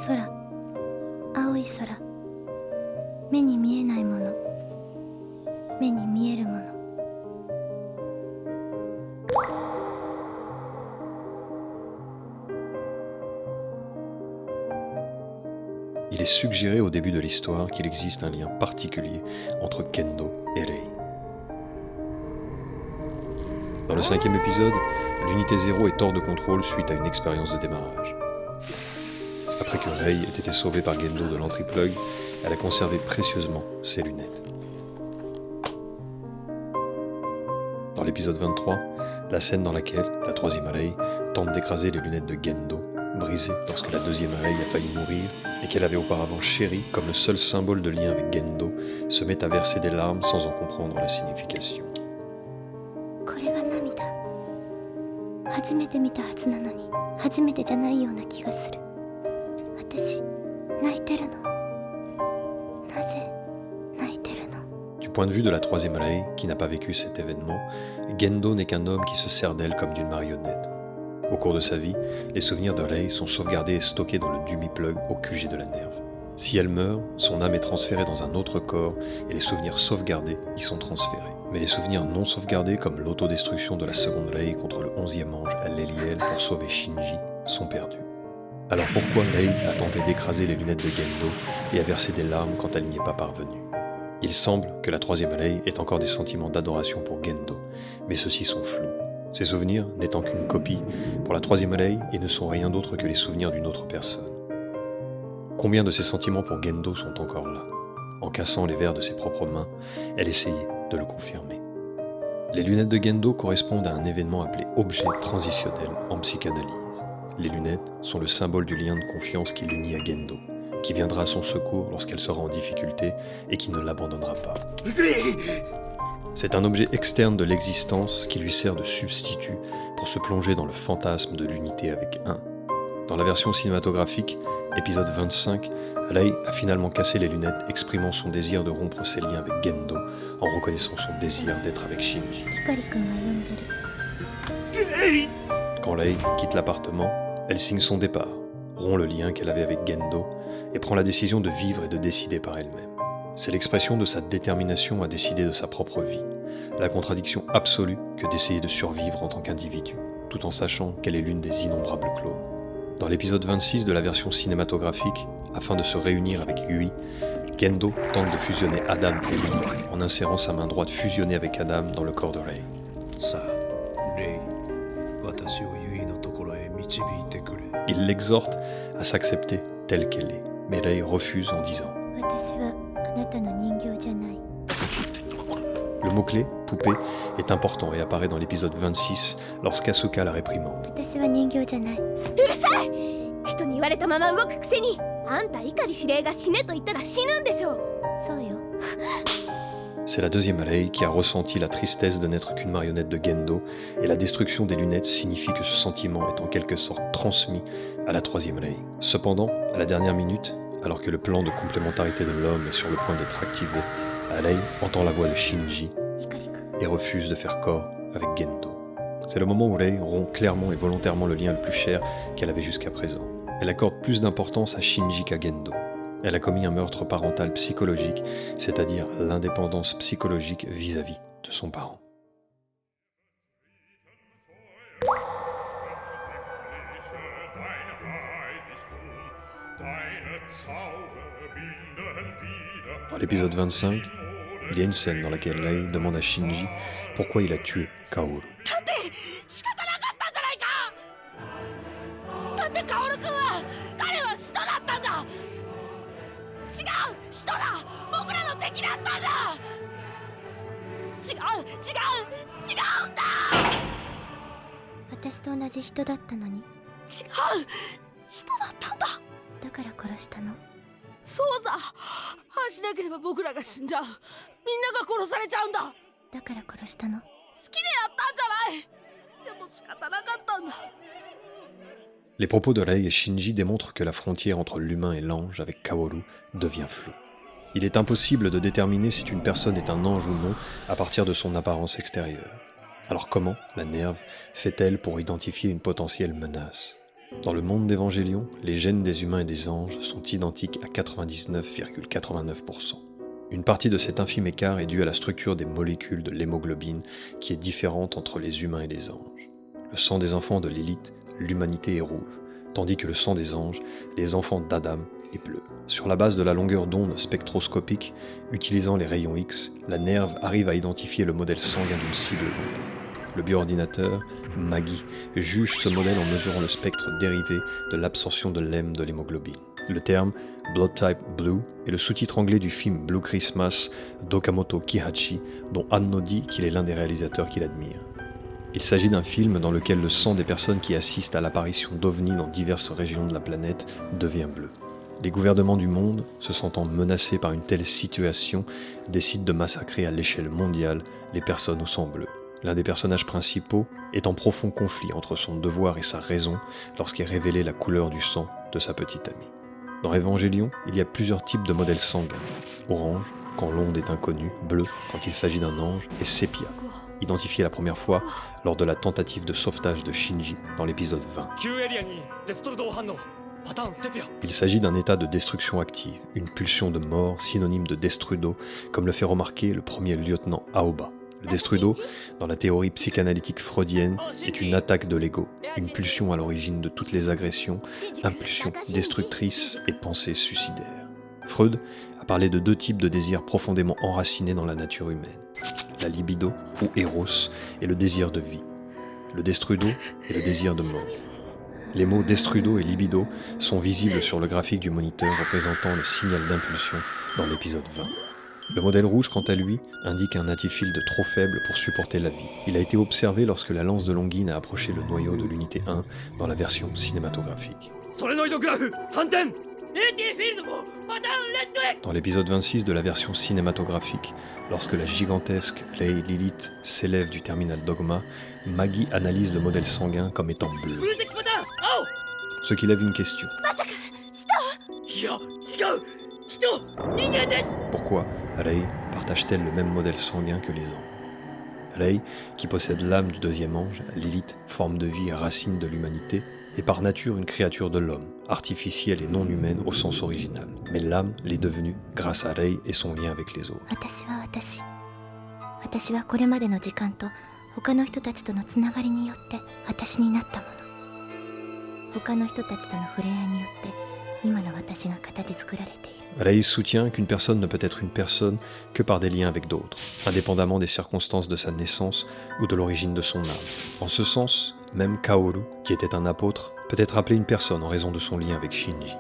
空、青い空、目に見えないもの、目に見えるもの。Il est suggéré au début de l'histoire qu'il existe un lien particulier entre Gendo et Rei. Dans le 5e épisode, l'unité 0 est hors de contrôle suite à une expérience de démarrage. Après que Rei ait été sauvée par Gendo de l'anti-plug, elle a conservé précieusement ses lunettes. Dans l'épisode 23, la scène dans laquelle la 3e Rei tente d'écraser les lunettes de Gendo, brisées lorsque la 2e Rei a failli mourir et qu'elle avait auparavant chérie comme le seul symbole de lien avec Gendo, se met à verser des larmes sans en comprendre la signification. これが涙。初めて見たはずなのに、初めてじゃないような気がする。私、泣いてるの。なぜ泣いてるの？ Du point de vue de la 3e Rei, qui n'a pas vécu cet événement, Gendo n'est qu'un homme qui se sert d'elle comme d'une marionnette. Au cours de sa vie, les souvenirs de Rei sont sauvegardés et stockés dans le Dumi-plug au QG de la Nerve. Si elle meurt, son âme est transférée dans un autre corps et les souvenirs sauvegardés y sont transférés. Mais les souvenirs non sauvegardés, comme l'autodestruction de la 2e Rei contre le 11e ange à l'Eliel pour sauver Shinji, sont perdus. Alors pourquoi Rei a tenté d'écraser les lunettes de Gendo et a versé des larmes quand elle n'y est pas parvenue? Il semble que la 3e Rei ait encore des sentiments d'adoration pour Gendo, mais ceux-ci sont flous. Ces souvenirs n'étant qu'une copie, pour la 3e Rei, ils ne sont rien d'autre que les souvenirs d'une autre personne. Combien de ses sentiments pour Gendo sont encore là? En cassant les verres de ses propres mains, elle essayait de le confirmer. Les lunettes de Gendo correspondent à un événement appelé objet transitionnel en psychanalyse. Les lunettes sont le symbole du lien de confiance qui l'unit à Gendo, qui viendra à son secours lorsqu'elle sera en difficulté et qui ne l'abandonnera pas. C'est un objet externe de l'existence qui lui sert de substitut pour se plonger dans le fantasme de l'unité avec un. Dans la version cinématographique, épisode 25, Rei a finalement cassé les lunettes, exprimant son désir de rompre ses liens avec Gendo en reconnaissant son désir d'être avec Shinji. 光くんが呼んでる。 Quand Rei quitte l'appartement, elle signe son départ, rompt le lien qu'elle avait avec Gendo et prend la décision de vivre et de décider par elle-même. C'est l'expression de sa détermination à décider de sa propre vie, la contradiction absolue que d'essayer de survivre en tant qu'individu, tout en sachant qu'elle est l'une des innombrables clones. Dans l'épisode 26 de la version cinématographique, afin de se réunir avec Yui, Gendo tente de fusionner Adam et Lilith en insérant sa main droite fusionnée avec Adam dans le corps de Rei. さあ、レイ、私をユイのところへ導いてくれ。 Il l'exhorte à s'accepter telle qu'elle est, mais Rei refuse en disant 私はあなたの人形じゃない。 Le mot-clé, poupée, est important et apparaît dans l'épisode 26 lorsqu'Asuka la réprimande. 私は人形じゃない。うるさい！人に言われたまま動くくせに、あんた碇司令が死ねと言ったら死ぬんでしょう。そうよ。 C'est la 2e Rei qui a ressenti la tristesse de n'être qu'une marionnette de Gendo, et la destruction des lunettes signifie que ce sentiment est en quelque sorte transmis à la 3e Rei. Cependant, à la dernière minute, alors que le plan de complémentarité de l'homme est sur le point d'être activé, Rei entend la voix de Shinji 光くん。 et refuse de faire corps avec Gendo. C'est le moment où Rei rompt clairement et volontairement le lien le plus cher qu'elle avait jusqu'à présent. Elle accorde plus d'importance à Shinji qu'à Gendo. Elle a commis un meurtre parental psychologique, c'est-à-dire l'indépendance psychologique vis-à-vis de son parent. Dans l'épisode 25, il y a une scène dans laquelle Rei demande à Shinji pourquoi il a tué Kaoru. 仕方なかったんじゃないか！だって薫君は彼は使徒だったんだ！違う！使徒だ！僕らの敵だったんだ！違うんだ！私と同じ人だったのに。違う！使徒だったんだ！だから殺したの。そうだ！ああしなければ僕らが死んじゃう！みんなが殺されちゃうんだ！だから殺したの。好きでやったんじゃない！でも仕方なかったんだ。 Les propos de Rei et Shinji démontrent que la frontière entre l'humain et l'ange avec Kaoru devient floue. Il est impossible de déterminer si une personne est un ange ou non à partir de son apparence extérieure. Alors comment la Nerve fait-elle pour identifier une potentielle menace? Dans le monde d'Evangélion, les gènes des humains et des anges sont identiques à 99,89%. Une partie de cet infime écart est due à la structure des molécules de l'hémoglobine qui est différente entre les humains et les anges. Le sang des enfants de Lilith, l'humanité est rouge, tandis que le sang des anges, les enfants d'Adam, est bleu. Sur la base de la longueur d'onde spectroscopique, utilisant les rayons X, la nerve arrive à identifier le modèle sanguin d'une cible lointaine. Le bioordinateur, Maggie, juge ce modèle en mesurant le spectre dérivé de l'absorption de l'hème de l'hémoglobine. Le terme Blood Type Blue est le sous-titre anglais du film Blue Christmas d'Okamoto Kihachi, dont Anno dit qu'il est l'un des réalisateurs qu'il admire. Il s'agit d'un film dans lequel le sang des personnes qui assistent à l'apparition d'ovnis dans diverses régions de la planète devient bleu. Les gouvernements du monde, se sentant menacés par une telle situation, décident de massacrer à l'échelle mondiale les personnes au sang bleu. L'un des personnages principaux est en profond conflit entre son devoir et sa raison lorsqu'est révélée la couleur du sang de sa petite amie. Dans Evangélion, il y a plusieurs types de modèles sanguins. Orange, quand l'onde est inconnue, bleu, quand il s'agit d'un ange, et sépia, identifié la première fois lors de la tentative de sauvetage de Shinji dans l'épisode 20. Il s'agit d'un état de destruction active, une pulsion de mort synonyme de destrudo, comme le fait remarquer le premier lieutenant Aoba. Le destrudo, dans la théorie psychanalytique freudienne, est une attaque de l'ego, une pulsion à l'origine de toutes les agressions, impulsions destructrices et pensées suicidaires. Freud a parlé de deux types de désirs profondément enracinés dans la nature humaine. La libido, ou éros, est le désir de vie. Le destrudo est le désir de mort. Les mots destrudo et libido sont visibles sur le graphique du moniteur représentant le signal d'impulsion dans l'épisode 20. Le modèle rouge, quant à lui, indique un antifield trop faible pour supporter la vie. Il a été observé lorsque la lance de Longines a approché le noyau de l'unité 1 dans la version cinématographique. Dans l'épisode 26 de la version cinématographique, lorsque la gigantesque Rei Lilith s'élève du terminal Dogma, Maggie analyse le modèle sanguin comme étant bleu. Ce qui lève une question. Pourquoi Rei partage-t-elle le même modèle sanguin que les anges? Rei, qui possède l'âme du deuxième ange, Lilith, forme de vie et racine de l'humanité, est par nature une créature de l'homme, artificielle et non humaine au sens original. Mais l'âme l'est devenue grâce à Rei et son lien avec les autres. 私はこれまでの時間と他の人たちとのつながりによって私になったもの。他の人たちとの触れ合いによって今の私が形作られている。 Rei soutient qu'une personne ne peut être une personne que par des liens avec d'autres, indépendamment des circonstances de sa naissance ou de l'origine de son âme. En ce sens, même Kaoru, qui était un apôtre, peut être appelé une personne en raison de son lien avec Shinji.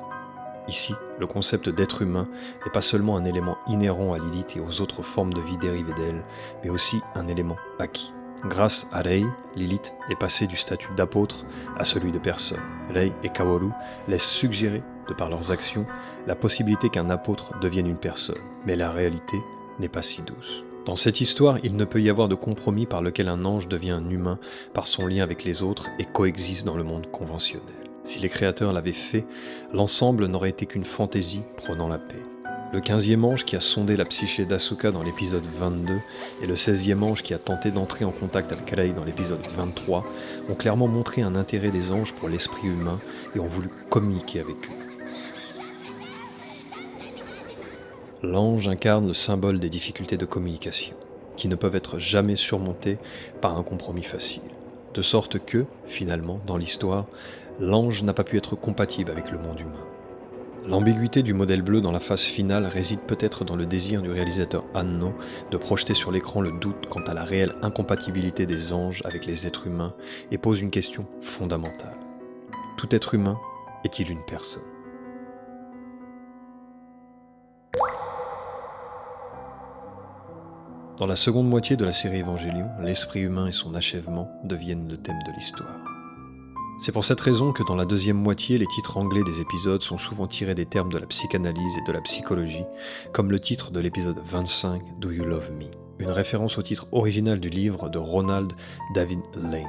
Ici, le concept d'être humain n'est pas seulement un élément inhérent à Lilith et aux autres formes de vie dérivées d'elle, mais aussi un élément acquis. Grâce à Rei, Lilith est passée du statut d'apôtre à celui de personne. Rei et Kaoru laissent suggérer, de par leurs actions, la possibilité qu'un apôtre devienne une personne. Mais la réalité n'est pas si douce. Dans cette histoire, il ne peut y avoir de compromis par lequel un ange devient un humain par son lien avec les autres et coexiste dans le monde conventionnel. Si les créateurs l'avaient fait, l'ensemble n'aurait été qu'une fantaisie prônant la paix. Le 15e ange qui a sondé la psyché d'Asuka dans l'épisode 22 et le 16e ange qui a tenté d'entrer en contact avec Rei dans l'épisode 23 ont clairement montré un intérêt des anges pour l'esprit humain et ont voulu communiquer avec eux. L'ange incarne le symbole des difficultés de communication, qui ne peuvent être jamais surmontées par un compromis facile. De sorte que, finalement, dans l'histoire, l'ange n'a pas pu être compatible avec le monde humain. L'ambiguïté du modèle bleu dans la phase finale réside peut-être dans le désir du réalisateur Anno de projeter sur l'écran le doute quant à la réelle incompatibilité des anges avec les êtres humains et pose une question fondamentale. Tout être humain est-il une personne ? Dans la seconde moitié de la série Evangélion, l'esprit humain et son achèvement deviennent le thème de l'histoire. C'est pour cette raison que dans la deuxième moitié, les titres anglais des épisodes sont souvent tirés des termes de la psychanalyse et de la psychologie, comme le titre de l'épisode 25, Do You Love Me, une référence au titre original du livre de Ronald David Lane.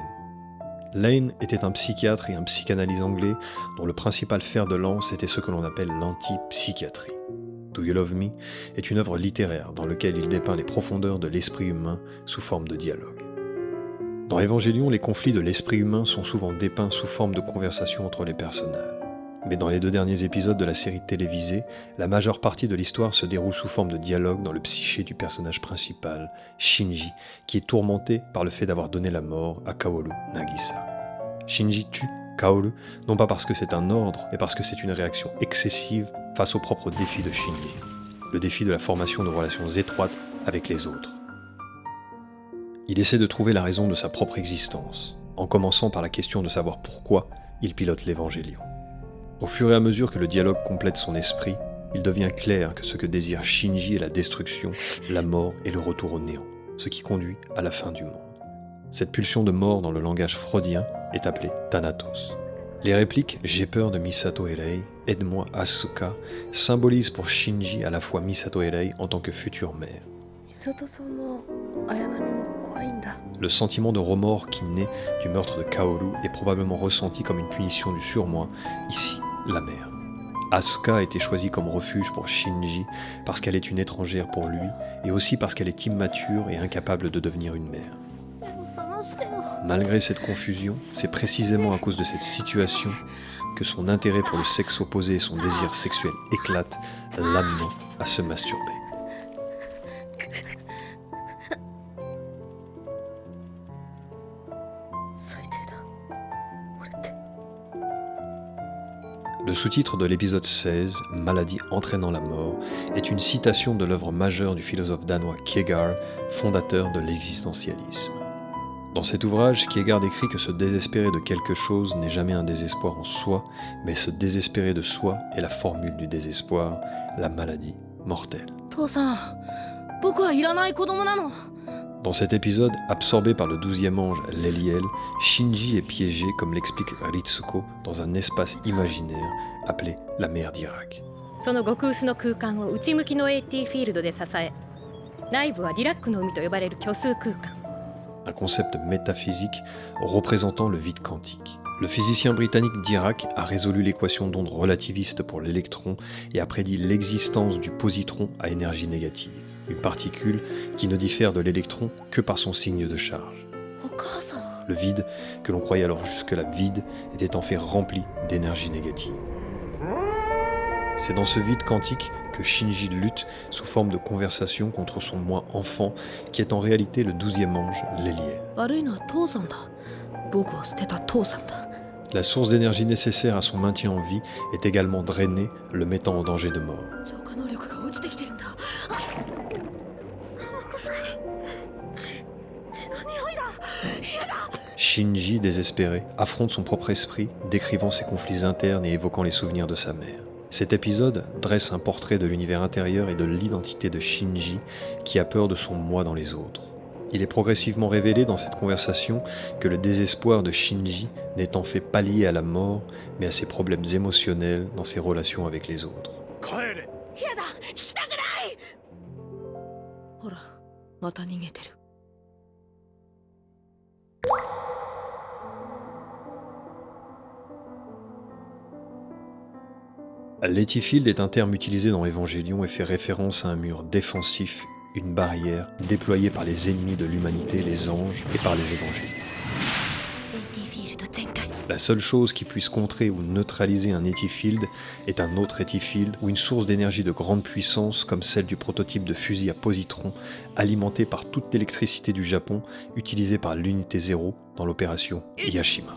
Lane était un psychiatre et un psychanalyste anglais dont le principal fer de lance était ce que l'on appelle l'anti-psychiatrie. Do You Love Me est une œuvre littéraire dans laquelle il dépeint les profondeurs de l'esprit humain sous forme de dialogue. Dans Evangelion, les conflits de l'esprit humain sont souvent dépeints sous forme de conversations entre les personnages. Mais dans les 2 derniers épisodes de la série télévisée, la majeure partie de l'histoire se déroule sous forme de dialogue dans le psyché du personnage principal, Shinji, qui est tourmenté par le fait d'avoir donné la mort à Kaoru Nagisa. Shinji tue Kaoru, non pas parce que c'est un ordre, mais parce que c'est une réaction excessive face au propre défi de Shinji, le défi de la formation de relations étroites avec les autres. Il essaie de trouver la raison de sa propre existence, en commençant par la question de savoir pourquoi il pilote l'Evangelion. Au fur et à mesure que le dialogue complète son esprit, il devient clair que ce que désire Shinji est la destruction, la mort et le retour au néant, ce qui conduit à la fin du monde. Cette pulsion de mort dans le langage freudien est appelée Thanatos. Les répliques « J'ai peur de Misato Erei »,« Aide-moi Asuka » symbolisent pour Shinji à la fois Misato Erei en tant que future mère. Le sentiment de remords qui naît du meurtre de Kaoru est probablement ressenti comme une punition du surmoi, ici la mère. Asuka a été choisie comme refuge pour Shinji parce qu'elle est une étrangère pour lui et aussi parce qu'elle est immature et incapable de devenir une mère. Malgré cette confusion, c'est précisément à cause de cette situation que son intérêt pour le sexe opposé et son désir sexuel éclatent, l'amenant à se masturber. Le sous-titre de l'épisode 16, « Maladie entraînant la mort », est une citation de l'œuvre majeure du philosophe danois Kierkegaard, fondateur de l'existentialisme. Dans cet ouvrage, Kierkegaard écrit que se désespérer de quelque chose n'est jamais un désespoir en soi, mais se désespérer de soi est la formule du désespoir, la maladie mortelle. Dans cet épisode, absorbé par le 12e ange Leliel, Shinji est piégé, comme l'explique Ritsuko, dans un espace imaginaire appelé la mer d'Irak. その極薄の空間を内向きの AT フィールドで支え、内部はディラックの海と呼ばれる虚数空間。Un concept métaphysique représentant le vide quantique. Le physicien britannique Dirac a résolu l'équation d'onde relativiste pour l'électron et a prédit l'existence du positron à énergie négative, une particule qui ne diffère de l'électron que par son signe de charge. Le vide, que l'on croyait alors jusque-là vide, était en fait rempli d'énergie négative. C'est dans ce vide quantique que Shinji lutte sous forme de conversation contre son moi enfant, qui est en réalité le 12e ange, Leliel. La source d'énergie nécessaire à son maintien en vie est également drainée, le mettant en danger de mort. Shinji, désespéré, affronte son propre esprit, décrivant ses conflits internes et évoquant les souvenirs de sa mère. Cet épisode dresse un portrait de l'univers intérieur et de l'identité de Shinji qui a peur de son moi dans les autres. Il est progressivement révélé dans cette conversation que le désespoir de Shinji n'est en fait pas lié à la mort, mais à ses problèmes émotionnels dans ses relations avec les autres. L'Etifield est un terme utilisé dans Evangelion et fait référence à un mur défensif, une barrière déployée par les ennemis de l'humanité, les anges, et par les Évangélions. La seule chose qui puisse contrer ou neutraliser un Etifield est un autre Etifield ou une source d'énergie de grande puissance comme celle du prototype de fusil à positron alimenté par toute l'électricité du Japon utilisée par l'unité 0 dans l'opération Yashima.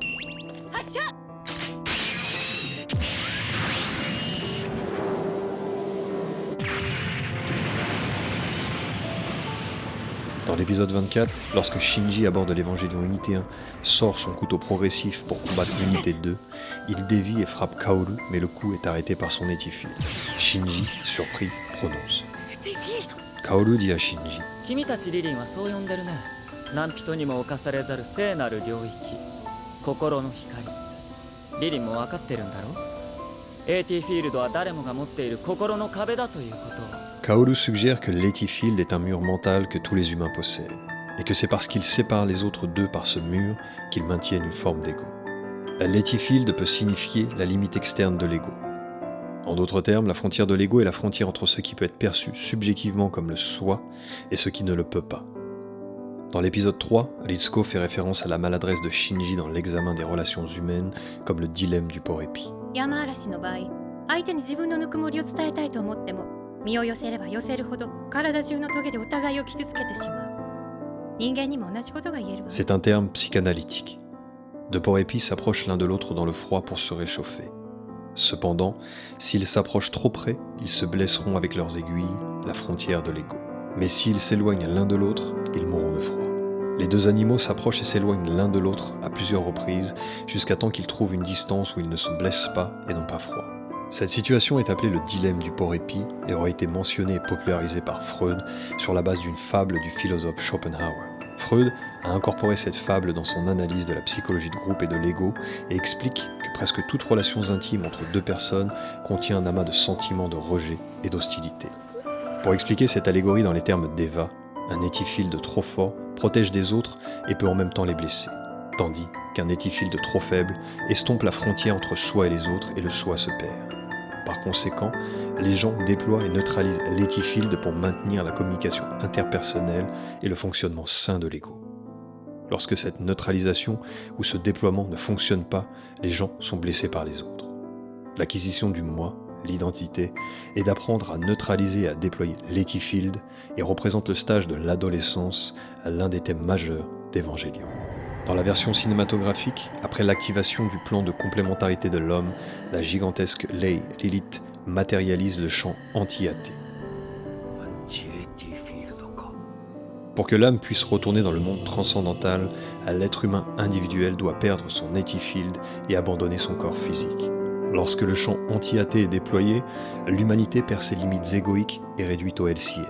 Dans l'épisode 24, lorsque Shinji à bord de l'Evangelion Unité 1 sort son couteau progressif pour combattre l'Unité 2, il dévie et frappe Kaoru, mais le coup est arrêté par son Etifield. Shinji, surpris, prononce. Kaoru dit à Shinji. Kaoru suggère que l'Etifield est un mur mental que tous les humains possèdent, et que c'est parce qu'il sépare les autres d'eux par ce mur qu'ils maintiennent une forme d'ego. L'Etifield peut signifier la limite externe de l'ego. En d'autres termes, la frontière de l'ego est la frontière entre ce qui peut être perçu subjectivement comme le soi et ce qui ne le peut pas. Dans l'épisode 3, Ritsuko fait référence à la maladresse de Shinji dans l'examen des relations humaines comme le dilemme du pauvre épi. 山嵐の場合、相手に自分のぬくもりを伝えたいと思っても、身を寄せれば寄せるほど体中のトゲでお互いを傷つけてしまう。人間にも同じことが言えるわ。 C'est un terme psychanalytique. De pauvres épis s'approchent l'un de l'autre dans le froid pour se réchauffer. Cependant, s'ils s'approchent trop près, ils se blesseront avec leurs aiguilles, la frontière de l'ego. Mais s'ils s'éloignent l'un de l'autre, ils mourront de froid. Les deux animaux s'approchent et s'éloignent l'un de l'autre à plusieurs reprises, jusqu'à temps qu'ils trouvent une distance où ils ne se blessent pas et n'ont pas froid. Cette situation est appelée le dilemme du pauvre épi et aurait été mentionnée et popularisée par Freud sur la base d'une fable du philosophe Schopenhauer. Freud a incorporé cette fable dans son analyse de la psychologie de groupe et de l'ego et explique que presque toute relation intime entre deux personnes contient un amas de sentiments de rejet et d'hostilité. Pour expliquer cette allégorie dans les termes d'Eva, un étiphilde trop fort protège des autres et peut en même temps les blesser, tandis qu'un étiphilde trop faible estompe la frontière entre soi et les autres et le soi se perd. Par conséquent, les gens déploient et neutralisent l'étiphilde pour maintenir la communication interpersonnelle et le fonctionnement sain de l'ego. Lorsque cette neutralisation ou ce déploiement ne fonctionne pas, les gens sont blessés par les autres. L'acquisition du moi, l'identité, est d'apprendre à neutraliser et à déployer l'étiphilde et représente le stage de l'adolescence, l'un des thèmes majeurs d'Evangelion. Dans la version cinématographique, après l'activation du plan de complémentarité de l'homme, la gigantesque Lei Lilith matérialise le champ anti-athée. Pour que l'âme puisse retourner dans le monde transcendantal, l'être humain individuel doit perdre son étiphilde et abandonner son corps physique. Lorsque le champ anti-athée est déployé, l'humanité perd ses limites égoïques et réduite au LCL,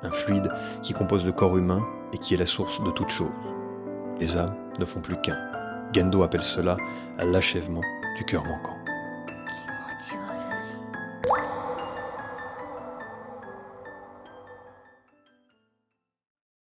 un fluide qui compose le corps humain et qui est la source de toute chose. Les âmes ne font plus qu'un. Gendo appelle cela l'achèvement du cœur manquant. 気持ち悪い